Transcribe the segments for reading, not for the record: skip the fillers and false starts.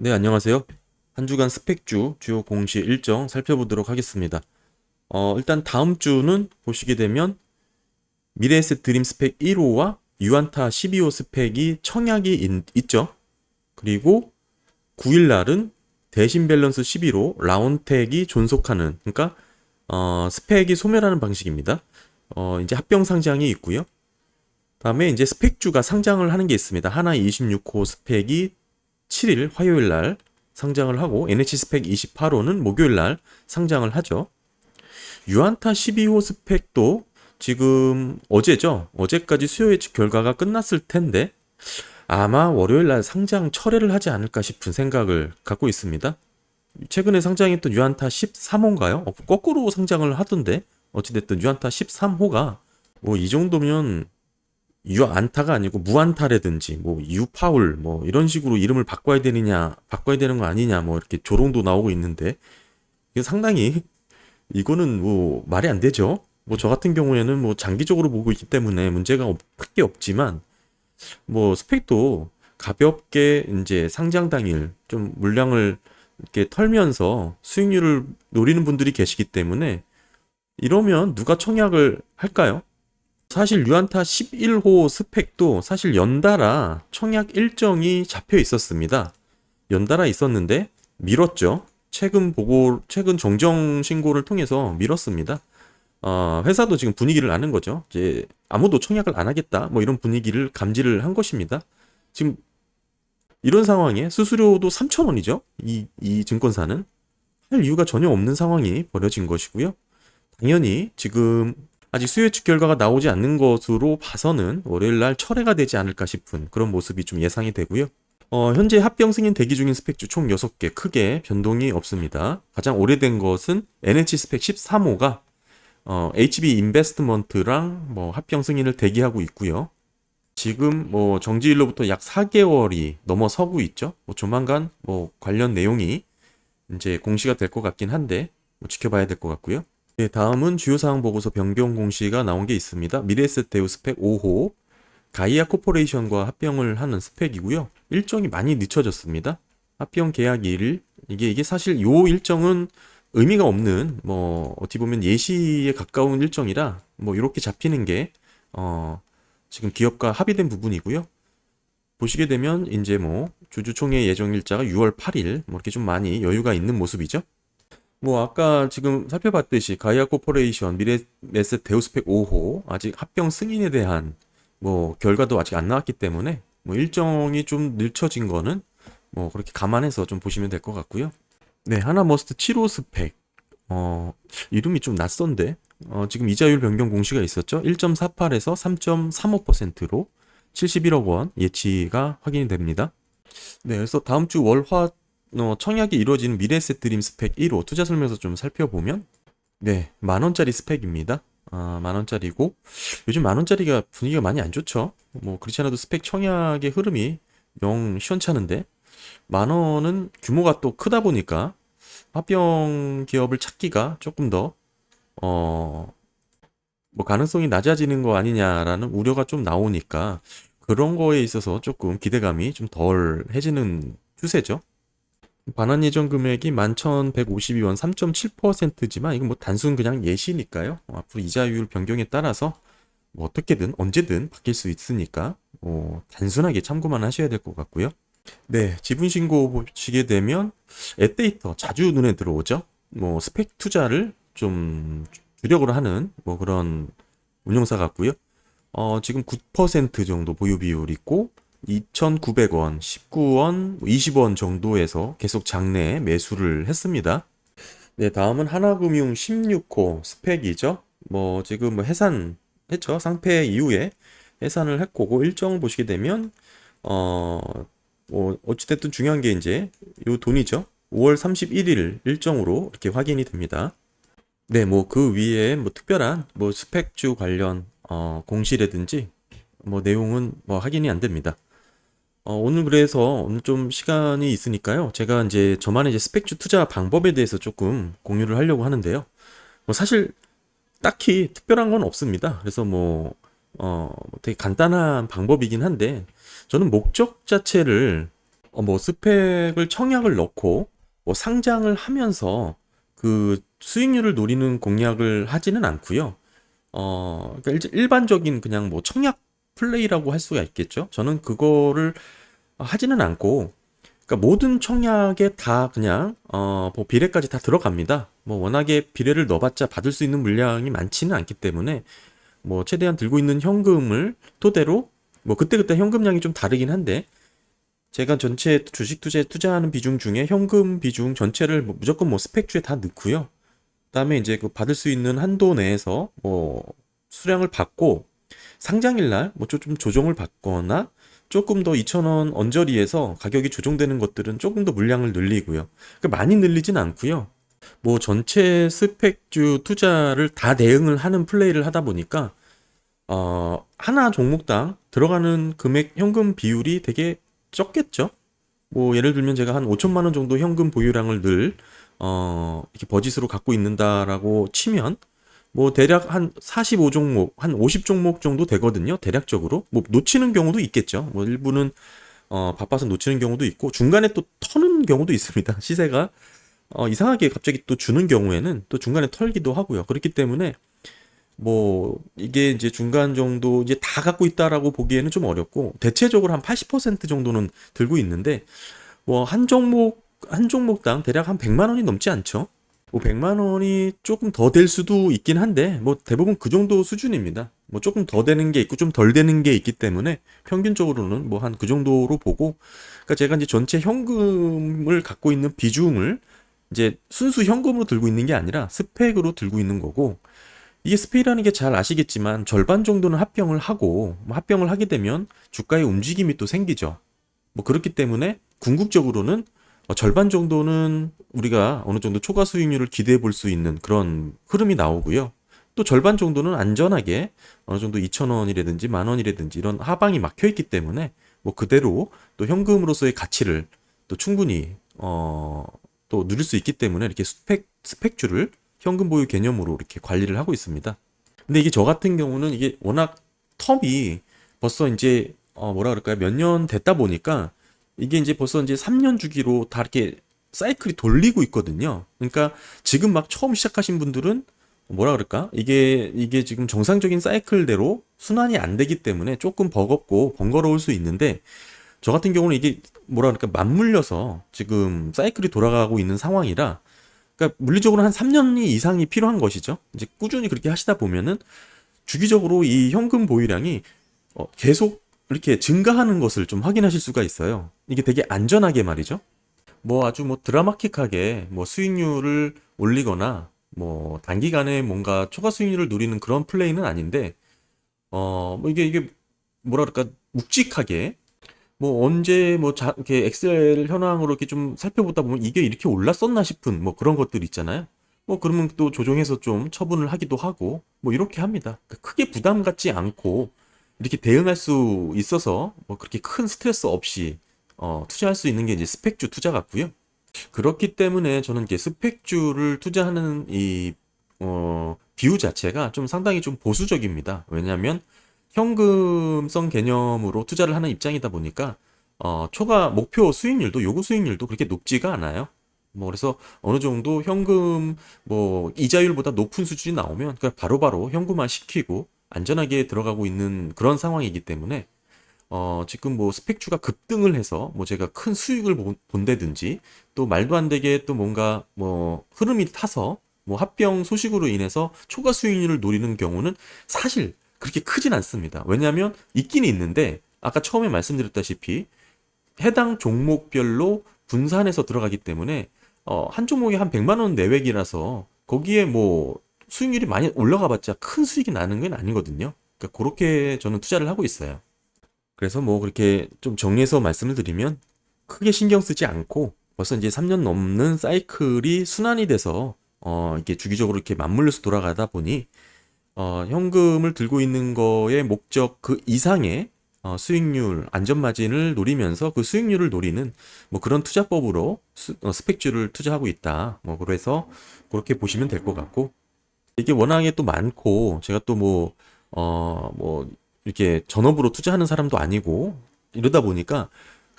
네, 안녕하세요. 한 주간 스펙주 주요 공시 일정 살펴보도록 하겠습니다. 일단 다음 주는 보시게 되면 미래에셋 드림 스펙 1호와 유안타 12호 스펙이 청약이 있죠. 그리고 9일 날은 대신 밸런스 11호 라운텍이 존속하는, 그러니까 스펙이 소멸하는 방식입니다. 이제 합병 상장이 있고요. 다음에 이제 스펙주가 상장을 하는 게 있습니다. 하나 26호 스펙이 7일 화요일 날 상장을 하고 NH 스펙 28호는 목요일 날 상장을 하죠. 유안타 12호 스펙도 지금 어제죠. 어제까지 수요 예측 결과가 끝났을 텐데 아마 월요일 날 상장 철회를 하지 않을까 싶은 생각을 갖고 있습니다. 최근에 상장했던 유안타 13호인가요? 거꾸로 상장을 하던데 어찌됐든 유안타 13호가 뭐 이 정도면 유안타가 아니고 무안타라든지 뭐 유파울 뭐 이런 식으로 이름을 바꿔야 되는 거 아니냐 뭐 이렇게 조롱도 나오고 있는데 이게 상당히 이거는 뭐 말이 안 되죠. 뭐 저 같은 경우에는 뭐 장기적으로 보고 있기 때문에 문제가 크게 없지만 뭐 스펙도 가볍게 이제 상장 당일 좀 물량을 이렇게 털면서 수익률을 노리는 분들이 계시기 때문에 이러면 누가 청약을 할까요? 사실 유안타 11호 스펙도 사실 연달아 청약 일정이 잡혀 있었습니다. 연달아 있었는데 미뤘죠. 최근 정정 신고를 통해서 미뤘습니다. 회사도 지금 분위기를 아는 거죠. 이제 아무도 청약을 안 하겠다. 뭐 이런 분위기를 감지를 한 것입니다. 지금 이런 상황에 수수료도 3,000원이죠. 이 증권사는 할 이유가 전혀 없는 상황이 벌어진 것이고요. 당연히 지금 아직 수요 예측 결과가 나오지 않는 것으로 봐서는 월요일 날 철회가 되지 않을까 싶은 그런 모습이 좀 예상이 되고요. 현재 합병 승인 대기 중인 스펙주 총 6개 크게 변동이 없습니다. 가장 오래된 것은 NH 스펙 13호가 HB 인베스트먼트랑 뭐 합병 승인을 대기하고 있고요. 지금 뭐 정지일로부터 약 4개월이 넘어서고 있죠. 뭐 조만간 뭐 관련 내용이 이제 공시가 될 것 같긴 한데 뭐 지켜봐야 될 것 같고요. 네, 다음은 주요사항 보고서 변경 공시가 나온 게 있습니다. 미래에셋 대우 스펙 5호 가이아 코퍼레이션과 합병을 하는 스펙이고요. 일정이 많이 늦춰졌습니다. 합병 계약일 이게 사실 요 일정은 의미가 없는 뭐 어떻게 보면 예시에 가까운 일정이라 뭐 이렇게 잡히는 게 지금 기업과 합의된 부분이고요. 보시게 되면 이제 뭐 주주총회 예정 일자가 6월 8일 뭐 이렇게 좀 많이 여유가 있는 모습이죠. 뭐 아까 지금 살펴봤듯이 가이아 코퍼레이션 미래에셋 데우스펙 5호 아직 합병 승인에 대한 뭐 결과도 아직 안 나왔기 때문에 뭐 일정이 좀 늦춰진 거는 뭐 그렇게 감안해서 좀 보시면 될 것 같고요. 네, 하나머스트 7호 스펙 이름이 좀 낯선데 지금 이자율 변경 공시가 있었죠. 1.48에서 3.35%로 71억 원 예치가 확인이 됩니다. 네, 그래서 다음 주 월화 청약이 이루어지는 미래에셋 드림 스펙 1호 투자 설명서 좀 살펴보면 네, 만 원짜리 스펙입니다. 만 원짜리고 요즘 만 원짜리가 분위기가 많이 안 좋죠. 뭐 그렇지 않아도 스펙 청약의 흐름이 영 시원찮은데 만 원은 규모가 또 크다 보니까 합병 기업을 찾기가 조금 더 뭐 가능성이 낮아지는 거 아니냐라는 우려가 좀 나오니까 그런 거에 있어서 조금 기대감이 좀 덜 해지는 추세죠. 반환 예정 금액이 11,152원 3.7%지만 이건 뭐 단순 그냥 예시니까요. 앞으로 이자율 변경에 따라서 뭐 어떻게든 언제든 바뀔 수 있으니까 단순하게 참고만 하셔야 될 것 같고요. 네, 지분 신고 보시게 되면 앱데이터 자주 눈에 들어오죠. 뭐 스펙 투자를 좀 주력으로 하는 뭐 그런 운용사 같고요. 지금 9% 정도 보유 비율 있고 2,900원, 19원, 20원 정도에서 계속 장내 매수를 했습니다. 네, 다음은 하나금융 16호 스펙이죠. 뭐 지금 뭐 해산했죠. 상패 이후에 해산을 했고 일정 보시게 되면 어, 뭐 어찌됐든 중요한 게 이제 요 돈이죠. 5월 31일 일정으로 이렇게 확인이 됩니다. 네, 뭐 그 위에 뭐 특별한 뭐 스펙주 관련 공시라든지 뭐 내용은 뭐 확인이 안 됩니다. 오늘 그래서 오늘 좀 시간이 있으니까요. 제가 이제 저만의 이제 스펙주 투자 방법에 대해서 조금 공유를 하려고 하는데요. 뭐 사실 딱히 특별한 건 없습니다. 그래서 뭐 되게 간단한 방법이긴 한데 저는 목적 자체를 뭐 스펙을 청약을 넣고 뭐 상장을 하면서 그 수익률을 노리는 공략을 하지는 않고요. 그러니까 일반적인 그냥 뭐 청약 플레이라고 할 수가 있겠죠. 저는 그거를 하지는 않고, 그러니까 모든 청약에 다 그냥 뭐 비례까지 다 들어갑니다. 뭐 워낙에 비례를 넣어봤자 받을 수 있는 물량이 많지는 않기 때문에 뭐 최대한 들고 있는 현금을 토대로 뭐 그때그때 현금량이 좀 다르긴 한데, 제가 전체 주식 투자에 투자하는 비중 중에 현금 비중 전체를 뭐 무조건 뭐 스펙주에 다 넣고요. 그다음에 이제 그 받을 수 있는 한도 내에서 뭐 수량을 받고 상장일 날 뭐 좀 조정을 받거나 조금 더 2,000원 언저리에서 가격이 조정되는 것들은 조금 더 물량을 늘리고요. 그러니까 많이 늘리진 않고요. 뭐 전체 스펙주 투자를 다 대응을 하는 플레이를 하다 보니까 하나 종목당 들어가는 금액 현금 비율이 되게 적겠죠. 뭐 예를 들면 제가 한 5천만 원 정도 현금 보유량을 늘 이렇게 버짓으로 갖고 있는다라고 치면 뭐 대략 한 45종목, 한 50종목 정도 되거든요. 대략적으로. 뭐 놓치는 경우도 있겠죠. 뭐 일부는 바빠서 놓치는 경우도 있고 중간에 또 터는 경우도 있습니다. 시세가 이상하게 갑자기 또 주는 경우에는 또 중간에 털기도 하고요. 그렇기 때문에 뭐 이게 이제 중간 정도 이제 다 갖고 있다라고 보기에는 좀 어렵고, 대체적으로 한 80% 정도는 들고 있는데 뭐 한 종목당 대략 한 100만 원이 넘지 않죠. 뭐 100만 원이 조금 더 될 수도 있긴 한데 뭐 대부분 그 정도 수준입니다. 뭐 조금 더 되는 게 있고 좀 덜 되는 게 있기 때문에 평균적으로는 뭐 한 그 정도로 보고, 그러니까 제가 이제 전체 현금을 갖고 있는 비중을 이제 순수 현금으로 들고 있는 게 아니라 스펙으로 들고 있는 거고, 이게 스페이라는 게 잘 아시겠지만 절반 정도는 합병을 하고, 뭐 합병을 하게 되면 주가의 움직임이 또 생기죠. 뭐 그렇기 때문에 궁극적으로는 절반 정도는 우리가 어느 정도 초과 수익률을 기대해 볼 수 있는 그런 흐름이 나오고요. 또 절반 정도는 안전하게 어느 정도 2,000원이라든지 만 원이라든지 이런 하방이 막혀 있기 때문에 뭐 그대로 또 현금으로서의 가치를 또 충분히 또 누릴 수 있기 때문에 이렇게 스펙주를 현금 보유 개념으로 이렇게 관리를 하고 있습니다. 근데 이게 저 같은 경우는 이게 워낙 텀이 벌써 이제 뭐라 그럴까요? 몇 년 됐다 보니까 이게 이제 벌써 이제 3년 주기로 다 이렇게 사이클이 돌리고 있거든요. 그러니까 지금 막 처음 시작하신 분들은 뭐라 그럴까? 이게 지금 정상적인 사이클대로 순환이 안 되기 때문에 조금 버겁고 번거로울 수 있는데, 저 같은 경우는 이게 뭐라 그럴까? 맞물려서 지금 사이클이 돌아가고 있는 상황이라, 그러니까 물리적으로 한 3년 이상이 필요한 것이죠. 이제 꾸준히 그렇게 하시다 보면은 주기적으로 이 현금 보유량이 계속 이렇게 증가하는 것을 좀 확인하실 수가 있어요. 이게 되게 안전하게 말이죠. 뭐 아주 뭐 드라마틱하게 뭐 수익률을 올리거나 뭐 단기간에 뭔가 초과 수익률을 누리는 그런 플레이는 아닌데, 뭐 이게 뭐라 그럴까, 묵직하게 뭐 언제 뭐 이렇게 엑셀 현황으로 이렇게 좀 살펴보다 보면 이게 이렇게 올랐었나 싶은 뭐 그런 것들 있잖아요. 뭐 그러면 또 조정해서 좀 처분을 하기도 하고 뭐 이렇게 합니다. 그러니까 크게 부담 갖지 않고 이렇게 대응할 수 있어서 뭐 그렇게 큰 스트레스 없이 투자할 수 있는 게 이제 스펙주 투자 같고요. 그렇기 때문에 저는 이제 스펙주를 투자하는 이 비유 자체가 좀 상당히 좀 보수적입니다. 왜냐하면 현금성 개념으로 투자를 하는 입장이다 보니까 초과 목표 수익률도 요구 수익률도 그렇게 높지가 않아요. 뭐 그래서 어느 정도 현금 뭐 이자율보다 높은 수준이 나오면 그냥 바로바로 현금화 시키고 안전하게 들어가고 있는 그런 상황이기 때문에 지금 뭐 스펙주가 급등을 해서 뭐 제가 큰 수익을 본다든지 또 말도 안 되게 또 뭔가 뭐 흐름이 타서 뭐 합병 소식으로 인해서 초과 수익률을 노리는 경우는 사실 그렇게 크진 않습니다. 왜냐하면 있긴 있는데 아까 처음에 말씀드렸다시피 해당 종목별로 분산해서 들어가기 때문에 한 종목이 한 100만 원 내외이라서 거기에 뭐 수익률이 많이 올라가 봤자 큰 수익이 나는 건 아니거든요. 그러니까 그렇게 저는 투자를 하고 있어요. 그래서 뭐 그렇게 좀 정리해서 말씀을 드리면 크게 신경 쓰지 않고 벌써 이제 3년 넘는 사이클이 순환이 돼서 이게 주기적으로 이렇게 맞물려서 돌아가다 보니 현금을 들고 있는 거의 목적 그 이상의 수익률, 안전마진을 노리면서 그 수익률을 노리는 뭐 그런 투자법으로 스펙주를 투자하고 있다. 뭐 그래서 그렇게 보시면 될 것 같고, 이게 워낙에 또 많고 제가 또 뭐 이렇게 전업으로 투자하는 사람도 아니고 이러다 보니까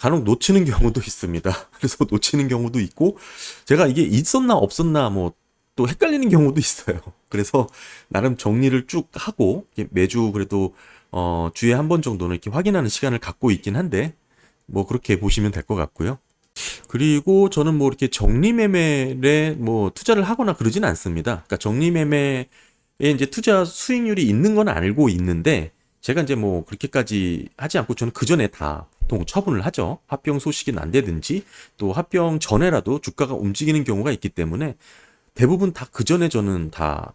간혹 놓치는 경우도 있습니다. 그래서 놓치는 경우도 있고 제가 이게 있었나 없었나 뭐 또 헷갈리는 경우도 있어요. 그래서 나름 정리를 쭉 하고 매주 그래도 주에 한 번 정도는 이렇게 확인하는 시간을 갖고 있긴 한데 뭐 그렇게 보시면 될 것 같고요. 그리고 저는 뭐 이렇게 적리매매에 뭐 투자를 하거나 그러진 않습니다. 그러니까 적리매매에 이제 투자 수익률이 있는 건 알고 있는데 제가 이제 뭐 그렇게까지 하지 않고 저는 그 전에 다 보통 처분을 하죠. 합병 소식이 난다든지 또 합병 전에라도 주가가 움직이는 경우가 있기 때문에 대부분 다 그 전에 저는 다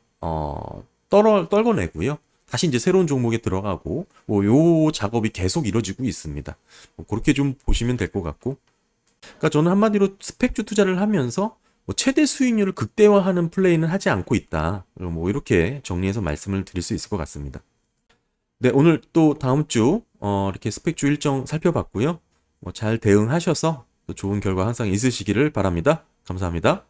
떨궈내고요. 다시 이제 새로운 종목에 들어가고 뭐 요 작업이 계속 이루어지고 있습니다. 뭐 그렇게 좀 보시면 될 것 같고. 그러니까 저는 한마디로 스펙주 투자를 하면서 뭐 최대 수익률을 극대화하는 플레이는 하지 않고 있다. 뭐 이렇게 정리해서 말씀을 드릴 수 있을 것 같습니다. 네, 오늘 또 다음 주 이렇게 스펙주 일정 살펴봤고요. 뭐 잘 대응하셔서 또 좋은 결과 항상 있으시기를 바랍니다. 감사합니다.